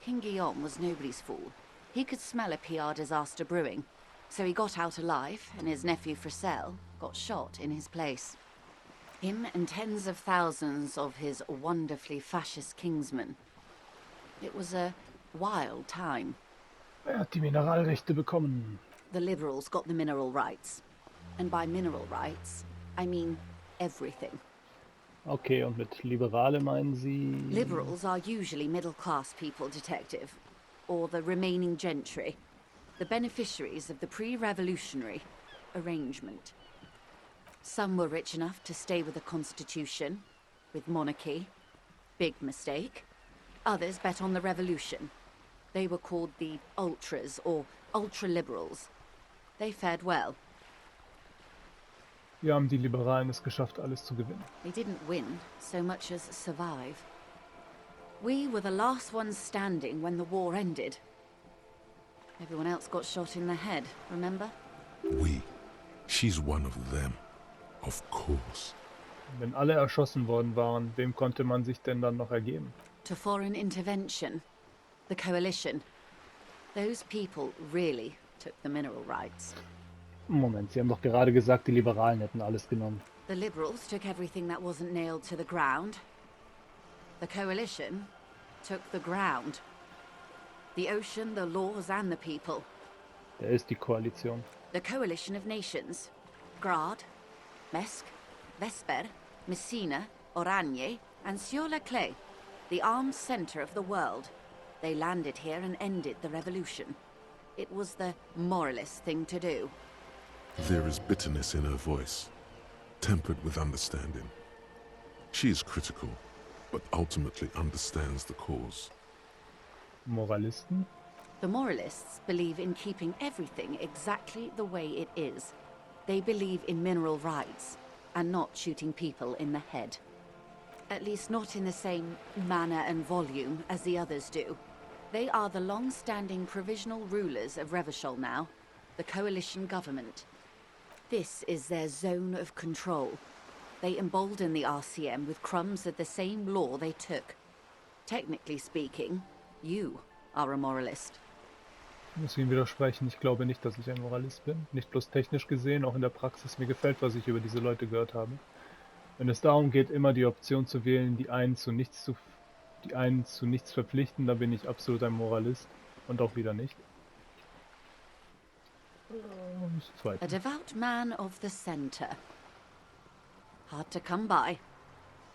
King Guillaume was nobody's fool. He could smell a PR disaster brewing, so he got out alive, and his nephew Fricelle got shot in his place. Him and tens of thousands of his wonderfully fascist kingsmen. It was a wild time. Er hat die Mineralrechte bekommen. The liberals got the mineral rights. And by mineral rights, I mean everything. Okay, und mit Liberale meinen Sie... Liberals are usually middle-class people, Detective. Or the remaining gentry. The beneficiaries of the pre-revolutionary arrangement. Some were rich enough to stay with the Constitution, with monarchy. Big mistake. Others bet on the revolution. They were called the ultras, or ultra-liberals. They fared well. Wie haben die Liberalen es geschafft, alles zu gewinnen? They didn't win so much as survive. We were the last ones standing when the war ended. Everyone else got shot in the head, remember? We. She's one of them. Of course. Wenn alle erschossen worden waren, wem konnte man sich denn dann noch ergeben? To foreign intervention. The coalition. Those people really took the mineral rights. Moment, Sie haben doch gerade gesagt, die Liberalen hätten alles genommen. The liberals took everything that wasn't nailed to the ground. The coalition took the ground. The ocean, the laws, and the people. Wer ist die Koalition? The coalition of nations. Grad, Mesk, Vesper, Messina, Oranje, and Sur-la-Clay. The armed center of the world. They landed here and ended the revolution. It was the moralist thing to do. There is bitterness in her voice, tempered with understanding. She is critical, but ultimately understands the cause. Moralisten? The moralists believe in keeping everything exactly the way it is. They believe in mineral rights, and not shooting people in the head. At least not in the same manner and volume as the others do. They are the long-standing provisional rulers of Revachol now, the coalition government. This is their zone of control. They embolden the RCM with crumbs of the same law they took. Technically speaking, you are a moralist. Ich muss Ihnen widersprechen, ich glaube nicht, dass ich ein Moralist bin. Nicht bloß technisch gesehen, auch in der Praxis. Mir gefällt, was ich über diese Leute gehört habe. Wenn es darum geht, immer die Option zu wählen, die einen zu nichts verpflichten, da bin ich absolut ein Moralist. Und auch wieder nicht. Das A Zweite. devout man of the center. Hard to come by.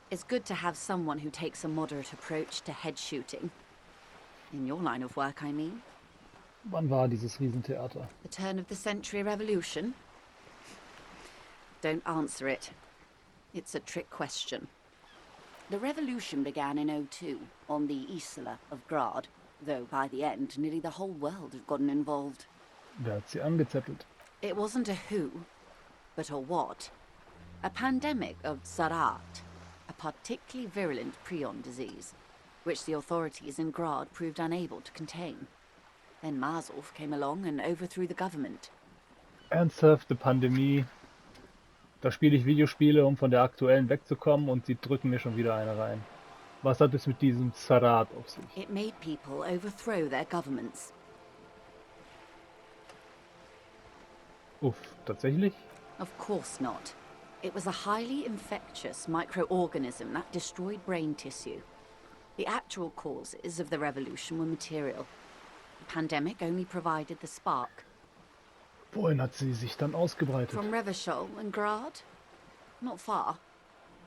It's good to have someone who takes a moderate approach to head shooting. In your line of work, I mean. Wann war dieses Riesentheater? The turn of the century revolution? Don't answer it. It's a trick question. The revolution began in '02 on the Isla of Grad, though by the end nearly the whole world had gotten involved. Wer hat sie angezettelt? It wasn't a who, but a what. A pandemic of Zarat. A particularly virulent prion disease, which the authorities in Grad proved unable to contain. Then Marzolf came along and overthrew the government. Ernsthafte Pandemie. Da spiele ich Videospiele, um von der aktuellen wegzukommen und sie drücken mir schon wieder eine rein. Was hat es mit diesem Zarat auf sich? It made people overthrow their governments. Uff, tatsächlich? Of course not. It was a highly infectious microorganism that destroyed brain tissue. The actual causes of the revolution were material. The pandemic only provided the spark. Wohin hat sie sich dann ausgebreitet? From Revachol and Grad? Not far.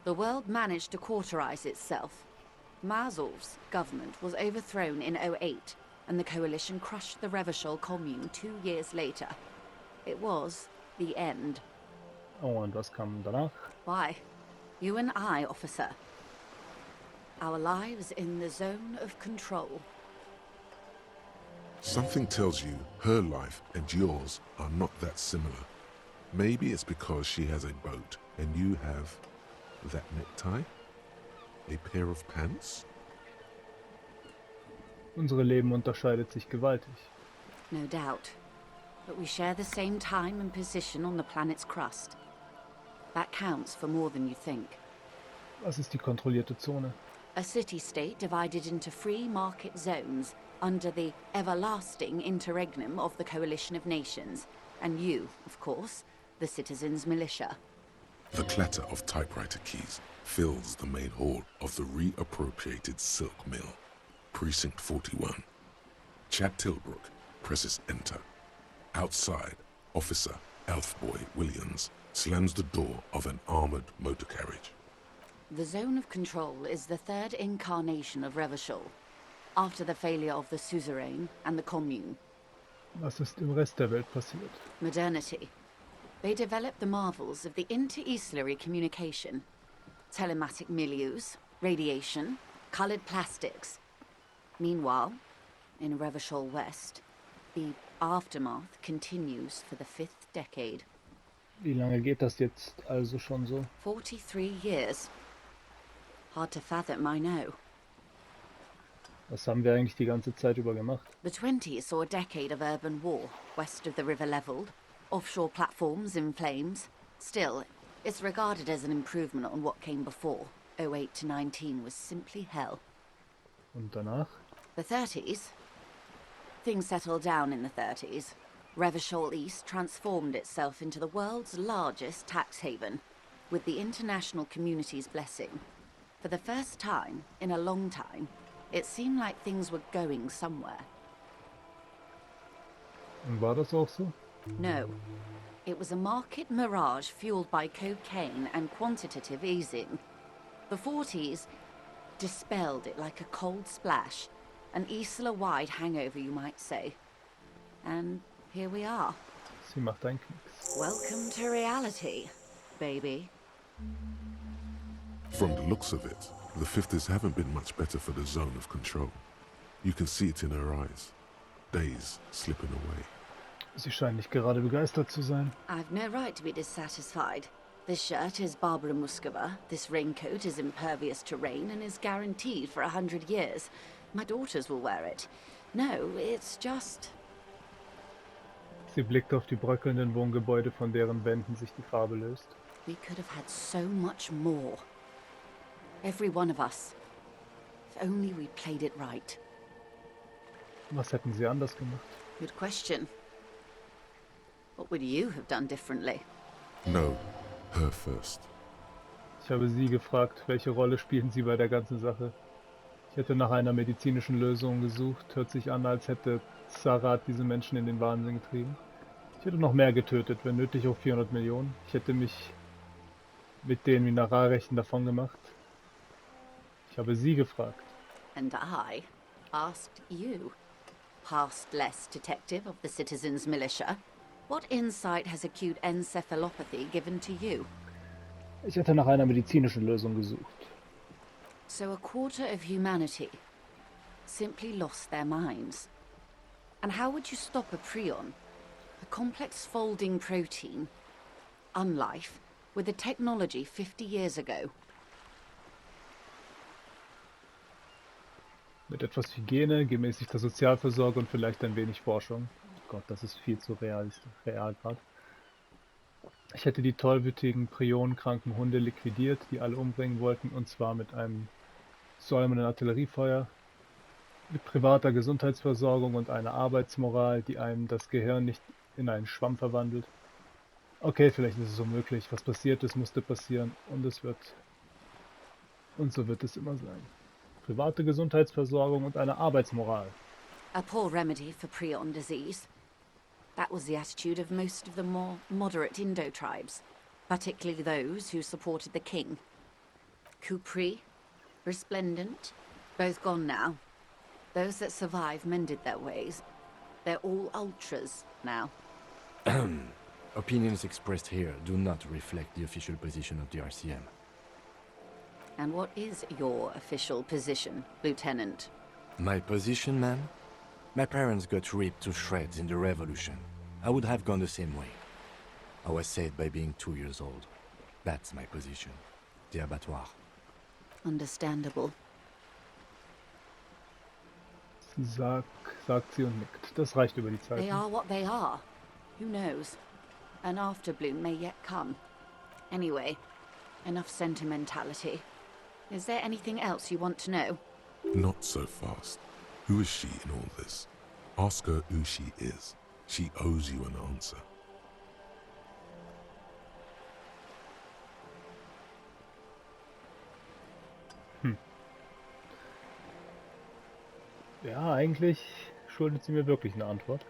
The world managed to cauterize itself. Marzolf's government was overthrown in 08, and the coalition crushed the Revachol commune 2 years later. It was the end. Oh, und was kam danach? Why? You and I, officer. Our lives in the zone of control. Something tells you her life and yours are not that similar. Maybe it's because she has a boat and you have that necktie? A pair of pants? Unsere Leben unterscheidet sich gewaltig. No doubt. But we share the same time and position on the planet's crust. That counts for more than you think. Was ist die kontrollierte Zone? A city-state divided into free market zones under the everlasting interregnum of the Coalition of Nations. And you, of course, the citizens' militia. The clatter of typewriter keys fills the main hall of the reappropriated silk mill. Precinct 41. Chad Tilbrook presses enter. Outside, Officer Elfboy Williams slams the door of an armored motor carriage. The zone of control is the third incarnation of Revachol, after the failure of the Suzerain and the Commune. Was ist im Rest der Welt passiert? Modernity. They developed the marvels of the inter-eastlery communication. Telematic milieus, radiation, colored plastics. Meanwhile, in Revachol West, the aftermath continues for the 5th decade. Wie lange geht das jetzt also schon so? 43 years. Hard to fathom, I know. Was haben wir eigentlich die ganze Zeit über gemacht? The 20s saw a decade of urban war, west of the river leveled, offshore platforms in flames. Still, it's regarded as an improvement on what came before. 08 to 19 was simply hell. Und danach? The 30s? Things settled down in the 30s. Revachol East transformed itself into the world's largest tax haven, with the international community's blessing. For the first time in a long time, it seemed like things were going somewhere. Und war das auch so? No. It was a market mirage fueled by cocaine and quantitative easing. The 40s dispelled it like a cold splash, an Isla-wide hangover, you might say. And here we are. Sie macht einen Knicks. Welcome to reality, baby. From the looks of it, the 50s haven't been much better for the zone of control. You can see it in her eyes. Days slipping away. Sie scheint nicht gerade begeistert zu sein. I've no right to be dissatisfied. This shirt is Barbara Muscova, this raincoat is impervious to rain and is guaranteed for 100 years. My daughters will wear it. No, it's just... Sie blickt auf die bröckelnden Wohngebäude, von deren Wänden sich die Farbe löst. We could have had so much more. Every one of us. If only we played it right. Was hätten Sie anders gemacht? Good question. What would you have done differently? No, her first. Ich habe Sie gefragt, welche Rolle spielen Sie bei der ganzen Sache? Ich hätte nach einer medizinischen Lösung gesucht. Hört sich an, als hätte Zarat diese Menschen in den Wahnsinn getrieben. Ich hätte noch mehr getötet, wenn nötig auch 400 Millionen. Ich hätte mich mit den Mineralrechten davon gemacht. Ich habe Sie gefragt. And I asked you, past-less detective of the Citizens Militia, what insight has acute encephalopathy given to you? Ich hätte nach einer medizinischen Lösung gesucht. So a quarter of humanity simply lost their minds. And how would you stop a prion, a complex folding protein, unlife, with a technology 50 years ago? Mit etwas Hygiene, gemäßigter Sozialversorgung und vielleicht ein wenig Forschung. Oh Gott, das ist viel zu real gerade. Ich hätte die tollwütigen, prionenkranken Hunde liquidiert, die alle umbringen wollten, und zwar mit einem säumenden Artilleriefeuer, mit privater Gesundheitsversorgung und einer Arbeitsmoral, die einem das Gehirn nicht in einen Schwamm verwandelt. Okay, vielleicht ist es unmöglich. Was passiert ist, musste passieren, und so wird es immer sein. Private Gesundheitsversorgung und eine Arbeitsmoral. A poor remedy for prion disease. That was the attitude of most of the more moderate Indo tribes, particularly those who supported the king. Kupri, Resplendent, both gone now. Those that survived mended their ways. They're all ultras now. Opinions expressed here do not reflect the official position of the RCM. And what is your official position, Lieutenant? My position, ma'am? My parents got ripped to shreds in the revolution. I would have gone the same way. I was saved by being 2 years old. That's my position. The abattoir. Understandable. Sagt sie und nickt. Das reicht über die Zeit. They are what they are. Who knows? An afterbloom may yet come. Anyway, enough sentimentality. Is there anything else you want to know? Not so fast. Who is she in all this? Ask her who she is. She owes you an answer. Ja, eigentlich schuldet sie mir wirklich eine Antwort.